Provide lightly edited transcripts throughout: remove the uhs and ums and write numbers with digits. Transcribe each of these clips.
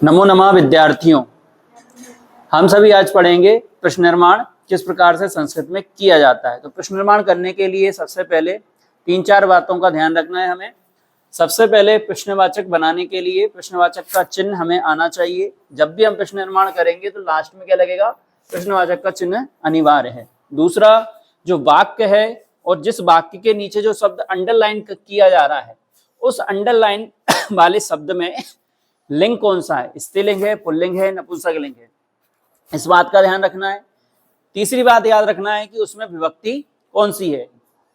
नमो नमः विद्यार्थियों, हम सभी आज पढ़ेंगे प्रश्न निर्माण किस प्रकार से संस्कृत में किया जाता है। तो प्रश्न निर्माण करने के लिए सबसे पहले 3-4 बातों का ध्यान रखना है हमें। सबसे पहले प्रश्नवाचक बनाने के लिए प्रश्नवाचक का चिन्ह हमें आना चाहिए। जब भी हम प्रश्न निर्माण करेंगे तो लास्ट में क्या लगेगा, प्रश्नवाचक का चिन्ह अनिवार्य है। दूसरा, जो वाक्य है और जिस वाक्य के नीचे जो शब्द अंडरलाइन किया जा रहा है उस अंडरलाइन वाले शब्द में लिंग कौन सा है, स्त्रीलिंग है, पुल्लिंग है, नपुंसकलिंग है, इस बात का ध्यान रखना है। तीसरी बात याद रखना है कि उसमें विभक्ति कौन सी है,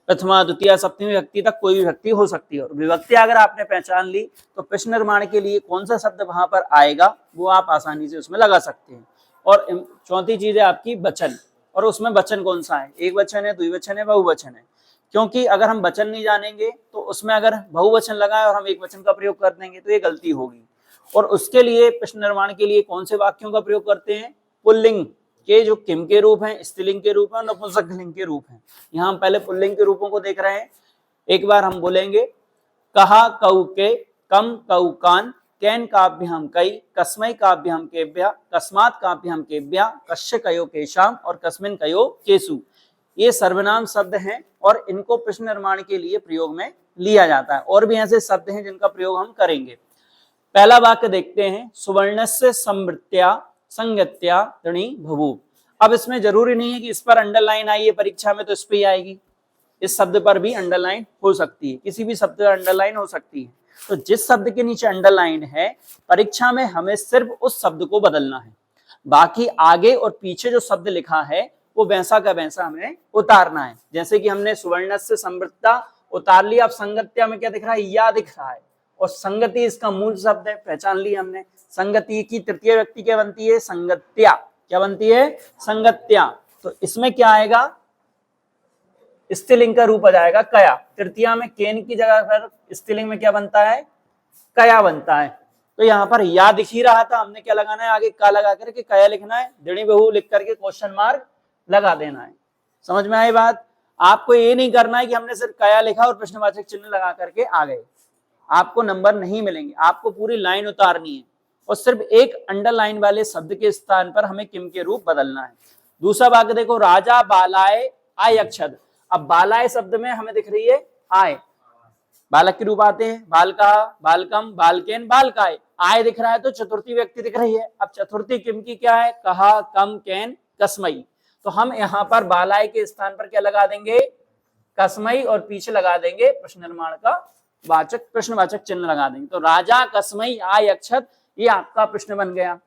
प्रथमा द्वितीय सप्तमी विभक्ति तक कोई भी विभक्ति हो सकती है। और विभक्ति अगर आपने पहचान ली तो प्रश्न निर्माण के लिए कौन सा शब्द वहां पर आएगा वो आप आसानी से उसमें लगा सकते हैं। और चौथी चीज है आपकी वचन, और उसमें वचन कौन सा है, एक वचन है, द्विवचन है, बहुवचन है। क्योंकि अगर हम वचन नहीं जानेंगे तो उसमें अगर बहुवचन लगाए और हम एक वचन का प्रयोग कर देंगे तो ये गलती होगी। और उसके लिए प्रश्न निर्माण के लिए कौन से वाक्यों का प्रयोग करते हैं, पुल्लिंग के जो किम के रूप हैं, स्त्रीलिंग के रूप हैं, नपुंसकलिंग के रूप हैं। यहाँ हम पहले पुल्लिंग के रूपों को देख रहे हैं। एक बार हम बोलेंगे, कहा कऊ के, कम कऊ कान, कैन काभ्याम कई, कस्मै काभ्याम केभ्या, कस्मात् काभ्याम केभ्या, कस्य कयो केशाम और कस्मिन कयो केसु। ये सर्वनाम शब्द हैं और इनको प्रश्न निर्माण के लिए प्रयोग में लिया जाता है। और भी ऐसे शब्द हैं जिनका प्रयोग हम करेंगे। पहला वाक्य देखते हैं, सुवर्णस्य समृत्या संगत्या तृणी बभूव। अब इसमें जरूरी नहीं है कि इस पर अंडरलाइन आई है परीक्षा में तो इस पे ही आएगी, इस शब्द पर भी अंडरलाइन हो सकती है, किसी भी शब्द पर अंडरलाइन हो सकती है। तो जिस शब्द के नीचे अंडरलाइन है परीक्षा में हमें सिर्फ उस शब्द को बदलना है, बाकी आगे और पीछे जो शब्द लिखा है वो वैसा का वैसा हमें उतारना है। जैसे कि हमने सुवर्णस्य समृत्ता उतार लिया, अब संगत्या में क्या दिख रहा है, या दिख रहा है, और संगति इसका मूल शब्द है, पहचान लिया हमने। संगति की तृतीय व्यक्ति क्या बनती है, संगत्या। क्या बनती है, संगत्या। तो इसमें क्या आएगा, स्त्रीलिंग का रूप आ जाएगा कया। तृतीया में केन की जगह पर स्त्रीलिंग में क्या बनता है, कया बनता है। तो यहाँ पर या दिख ही रहा था, हमने क्या लगाना है, आगे का लगा करके कया लिखना है, दृढ़ी बहु लिख करके क्वेश्चन मार्क लगा देना है। समझ में आई बात। आपको ये नहीं करना है कि हमने सिर्फ कया लिखा और प्रश्नवाचक चिन्ह लगा करके आ गए, आपको नंबर नहीं मिलेंगे। आपको पूरी लाइन उतारनी है और सिर्फ एक अंडरलाइन वाले शब्द के स्थान पर हमें किम के रूप बदलना है। दूसरा वाक्य देखो, राजा बालाय आय अक्षद। अब बालाय शब्द में हमें दिख रही है आय, बालक के रूप आते हैं, बालका, बालकम, बालकेन, बालकाय। आय दिख रहा है तो चतुर्थी व्यक्ति दिख रही है। अब चतुर्थी किम की क्या है, कहा, कम, कैन, कसमई। तो हम यहाँ पर बालाय के स्थान पर क्या लगा देंगे, कसमई, और पीछे लगा देंगे प्रश्न निर्माण का वाचक, प्रश्नवाचक चिन्ह लगा देंगे। तो राजा, कसमई, आय अक्षत, ये आपका प्रश्न बन गया।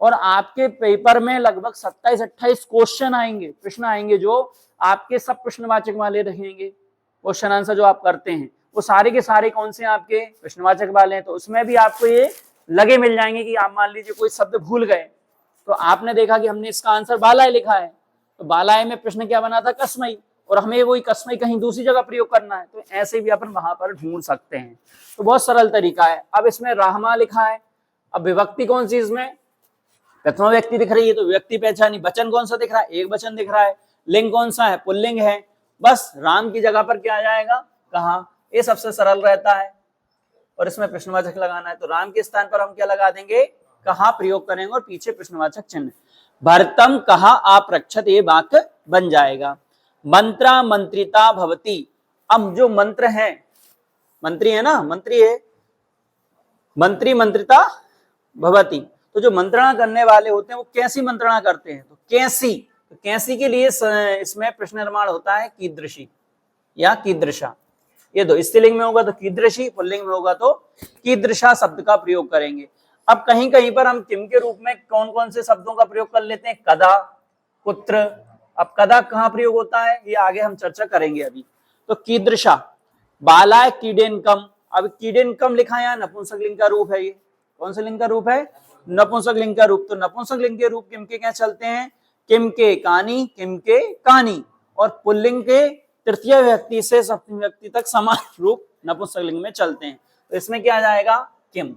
और आपके पेपर में लगभग 27-28 क्वेश्चन आएंगे, प्रश्न आएंगे जो आपके सब प्रश्नवाचक वाले रहेंगे। क्वेश्चन आंसर जो आप करते हैं वो सारे के सारे कौन से आपके प्रश्नवाचक वाले हैं। तो उसमें भी आपको ये लगे मिल जाएंगे कि आप मान लीजिए कोई शब्द भूल गए तो आपने देखा कि हमने इसका आंसर बालाय लिखा है, तो बालाय में प्रश्न क्या बना था, कसमई, और हमें वही कसमई कहीं दूसरी जगह प्रयोग करना है, तो ऐसे भी अपन वहां पर ढूंढ सकते हैं। तो बहुत सरल तरीका है। अब इसमें राहमा लिखा है, अब विभक्ति कौन सी, इसमें प्रथमा व्यक्ति दिख रही है तो व्यक्ति पहचानी। वचन कौन सा दिख रहा है, एक वचन दिख रहा है। लिंग कौन सा है, पुल्लिंग है। बस राम की जगह पर क्या आ जाएगा, कहा। ये सबसे सरल रहता है और इसमें प्रश्नवाचक लगाना है तो राम के स्थान पर हम क्या लगा देंगे, कहा प्रयोग करेंगे और पीछे प्रश्नवाचक चिन्ह। भरतम कहा आप्रक्षत, ये वाक्य बन जाएगा। मंत्रा मंत्रिता भवती। अब जो मंत्र है, मंत्री है ना, मंत्री है, मंत्री मंत्रिता भवती। तो जो मंत्रणा करने वाले होते हैं वो कैसी मंत्रणा करते हैं, तो कैसी। तो कैसी के लिए इसमें प्रश्न निर्माण होता है कीदृशी या कीदृशा। ये दो, स्त्रीलिंग में होगा तो कीदृशी, पुल्लिंग में होगा तो कीदृशा शब्द का प्रयोग करेंगे। अब कहीं कहीं पर हम किम के रूप में कौन कौन से शब्दों का प्रयोग कर लेते हैं, कदा, कुत्र। अब कदा कहाँ प्रयोग होता है ये आगे हम चर्चा करेंगे अभी। तो कीदृशा, बालाय कीडेनकम। अब कीडेनकम लिखा है, नपुंसकलिंग का रूप है। ये कौन से लिंग का रूप है, नपुंसकलिंग का रूप। तो नपुंसकलिंग के रूप किम के क्या चलते हैं, किम के कानी, किम के कानी। और पुल्लिंग के तृतीय व्यक्ति से सप्तमी व्यक्ति तक समान रूप नपुंसकलिंग में चलते हैं। तो इसमें क्या आ जाएगा, किम।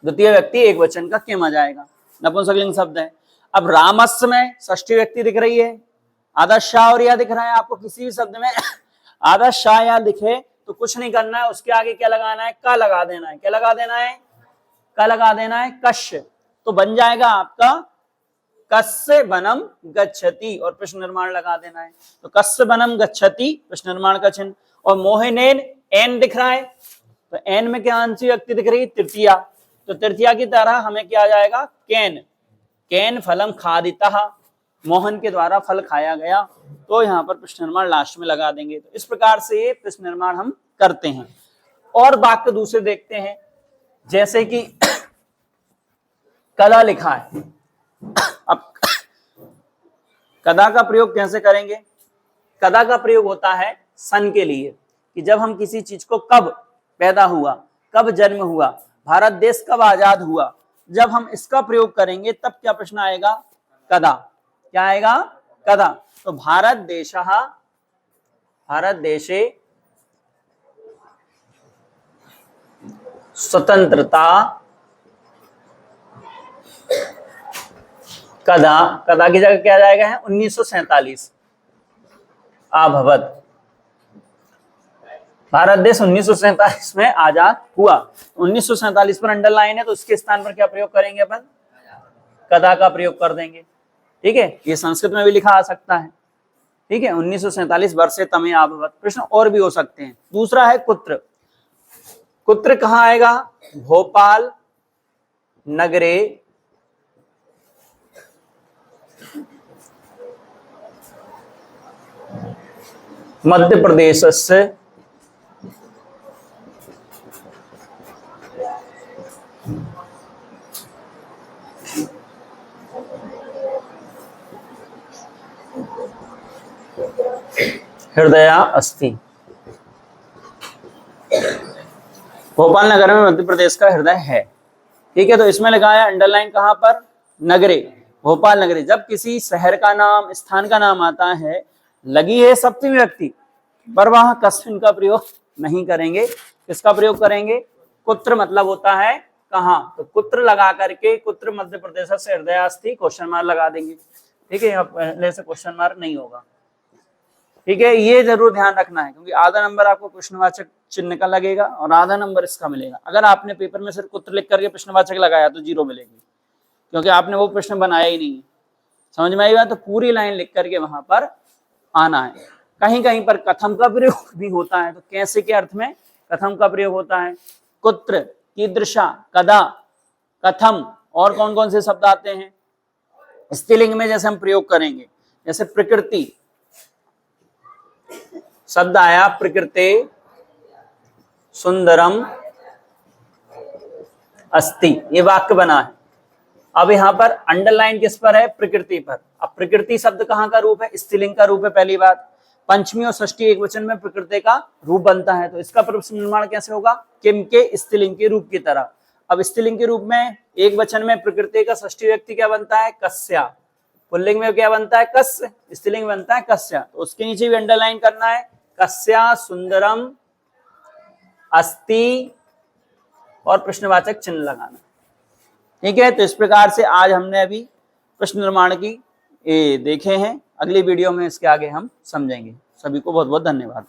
द्वितीय व्यक्ति एक वचन का किम आ जाएगा, नपुंसकलिंग शब्द है। अब रामस्य में षष्ठी व्यक्ति दिख रही है, आधा शाह और या दिख रहा है। आपको किसी भी शब्द में आधा शाह या दिखे तो कुछ नहीं करना है, उसके आगे क्या लगाना है, का लगा देना है। क्या लगा देना है, क लगा देना है कश्य, तो बन जाएगा आपका कस्य वनम गच्छति और प्रश्न निर्माण लगा देना है। तो कस्य वनम गच्छति प्रश्न निर्माण का चिन्ह। और मोहिनेन एन दिख रहा है, तो एन में क्या आंशिक व्यक्ति दिख रही है? तृतीया। तो तृतीया की तरह हमें क्या आ जाएगा? केन, केन फलम खादितः, मोहन के द्वारा फल खाया गया। तो यहाँ पर प्रश्न निर्माण लास्ट में लगा देंगे। तो इस प्रकार से ये प्रश्न निर्माण हम करते हैं। और वाक्य दूसरे देखते हैं, जैसे कि कदा लिखा है। अब कदा का प्रयोग कैसे करेंगे? कदा का प्रयोग होता है सन के लिए, कि जब हम किसी चीज को कब पैदा हुआ, कब जन्म हुआ, भारत देश कब आजाद हुआ, जब हम इसका प्रयोग करेंगे तब क्या प्रश्न आएगा? कदा। क्या आएगा? कदा। तो भारत देशे स्वतंत्रता कदा, कदा की जगह क्या जाएगा? है 1947 अभवत। भारत देश 1947 में आजाद हुआ। 1947 पर अंडरलाइन है, तो उसके स्थान पर क्या प्रयोग करेंगे? अपन कदा का प्रयोग कर देंगे। ठीक है, ये संस्कृत में भी लिखा आ सकता है। ठीक है, 1947 वर्षे तमे अभवत। प्रश्न और भी हो सकते हैं। दूसरा है कुत्र। कुत्र कहाँ आएगा? भोपाल नगरे मध्य प्रदेश से हृदय अस्ति। भोपाल नगर में मध्य प्रदेश का हृदय है। ठीक है, तो इसमें लगाया अंडरलाइन कहां पर? नगरे, भोपाल नगरे। जब किसी शहर का नाम, स्थान का नाम आता है, लगी है सप्तमी विभक्ति, पर वहां कस्मिन का प्रयोग नहीं करेंगे। किसका प्रयोग करेंगे? कुत्र मतलब होता है कहां, तो कुत्र लगा करके, कुत्र मध्य प्रदेश से हृदय अस्ति क्वेश्चन मार्क लगा देंगे। ठीक है, पहले से क्वेश्चन मार्क नहीं होगा। ठीक है, ये जरूर ध्यान रखना है, क्योंकि आधा नंबर आपको प्रश्नवाचक चिन्ह का लगेगा और आधा नंबर इसका मिलेगा। अगर आपने पेपर में सिर्फ कुत्र लिख करके प्रश्नवाचक लगाया तो 0 मिलेगी, क्योंकि आपने वो प्रश्न बनाया ही नहीं। समझ में आई बात? तो पूरी लाइन लिख करके वहां पर आना है। कहीं कहीं पर कथम का प्रयोग भी होता है, तो कैसे के अर्थ में कथम का प्रयोग होता है? कुत्र, कीदृशा, कदा, कथम। और कौन कौन से शब्द आते हैं स्त्रीलिंग में जैसे हम प्रयोग करेंगे? जैसे प्रकृति शब्द आया, प्रकृते सुंदरम अस्ति, ये वाक्य बना है। अब यहां पर अंडरलाइन किस पर है? प्रकृति पर। अब प्रकृति शब्द कहां का रूप है? स्त्रीलिंग का रूप है, पहली बात। पंचमी और षष्ठी एक वचन में प्रकृति का रूप बनता है, तो इसका प्रश्न निर्माण कैसे होगा? किम के स्त्रीलिंग के रूप की तरह। अब स्त्रीलिंग के रूप में एक वचन में प्रकृति का षष्ठी व्यक्ति क्या बनता है? कस्या। पुल्लिंग में क्या बनता है? कस्य। स्त्रीलिंग में बनता है कस्या। तो उसके नीचे भी अंडरलाइन करना है, कस्या सुंदरम अस्ति और प्रश्नवाचक चिन्ह लगाना। ठीक है, तो इस प्रकार से आज हमने अभी प्रश्न निर्माण की देखे हैं। अगली वीडियो में इसके आगे हम समझेंगे। सभी को बहुत बहुत धन्यवाद।